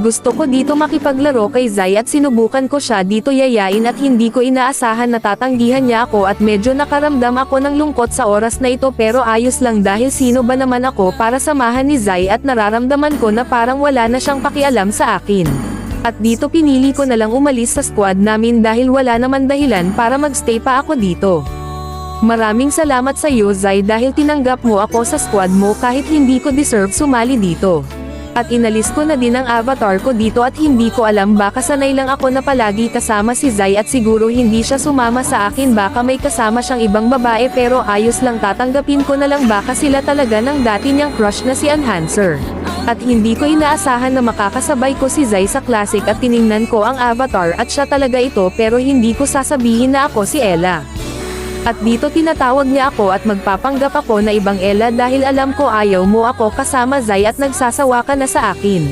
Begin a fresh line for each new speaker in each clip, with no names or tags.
Gusto ko dito makipaglaro kay Zai at sinubukan ko siya dito yayain at hindi ko inaasahan na tatanggihan niya ako at medyo nakaramdam ako ng lungkot sa oras na ito pero ayos lang dahil sino ba naman ako para samahan ni Zai at nararamdaman ko na parang wala na siyang pakialam sa akin. At dito pinili ko na lang umalis sa squad namin dahil wala naman dahilan para magstay pa ako dito. Maraming salamat sa iyo Zai dahil tinanggap mo ako sa squad mo kahit hindi ko deserve sumali dito. At inalis ko na din ang avatar ko dito at hindi ko alam baka sanay lang ako na palagi kasama si Zai at siguro hindi siya sumama sa akin baka may kasama siyang ibang babae pero ayos lang tatanggapin ko na lang baka sila talaga ng dati niyang crush na si Enhancer. At hindi ko inaasahan na makakasabay ko si Zai sa classic at tiningnan ko ang avatar at siya talaga ito pero hindi ko sasabihin na ako si Ella. At dito tinatawag niya ako at magpapanggap ako na ibang Ella dahil alam ko ayaw mo ako kasama Zai at nagsasawa ka na sa akin.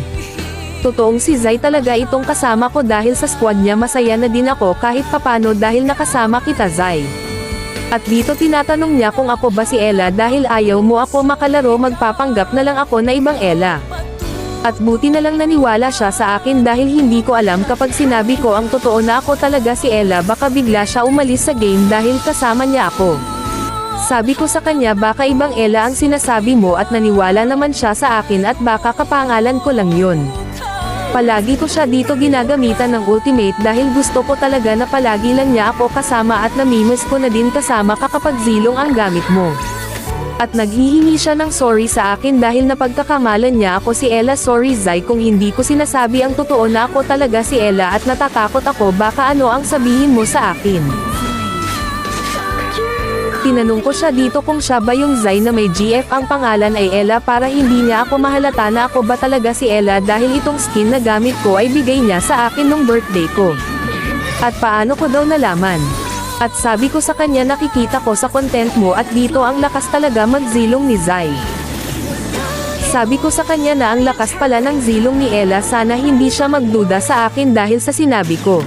Totoong si Zai talaga itong kasama ko dahil sa squad niya masaya na din ako kahit papano dahil nakasama kita Zai. At dito tinatanong niya kung ako ba si Ella dahil ayaw mo ako makalaro magpapanggap na lang ako na ibang Ella. At buti na lang naniwala siya sa akin dahil hindi ko alam kapag sinabi ko ang totoo na ako talaga si Ella baka bigla siya umalis sa game dahil kasama niya ako. Sabi ko sa kanya baka ibang Ella ang sinasabi mo at naniwala naman siya sa akin at baka kapangalan ko lang yun. Palagi ko siya dito ginagamitan ng ultimate dahil gusto ko talaga na palagi lang niya ako kasama at namimiss ko na din kasama ka kapag zilong ang gamit mo. At naghihingi siya ng sorry sa akin dahil napagkakamalan niya ako si Ella. Sorry Zai kung hindi ko sinasabi ang totoo na ako talaga si Ella at natatakot ako baka ano ang sabihin mo sa akin. Tinanong ko siya dito kung siya ba yung Zai na may GF ang pangalan ay Ella para hindi niya ako mahalata na ako ba talaga si Ella dahil itong skin na gamit ko ay bigay niya sa akin nung birthday ko. At paano ko daw nalaman? At sabi ko sa kanya nakikita ko sa content mo at dito ang lakas talaga magzilong ni Zai. Sabi ko sa kanya na ang lakas pala ng zilong ni Ella sana hindi siya magduda sa akin dahil sa sinabi ko.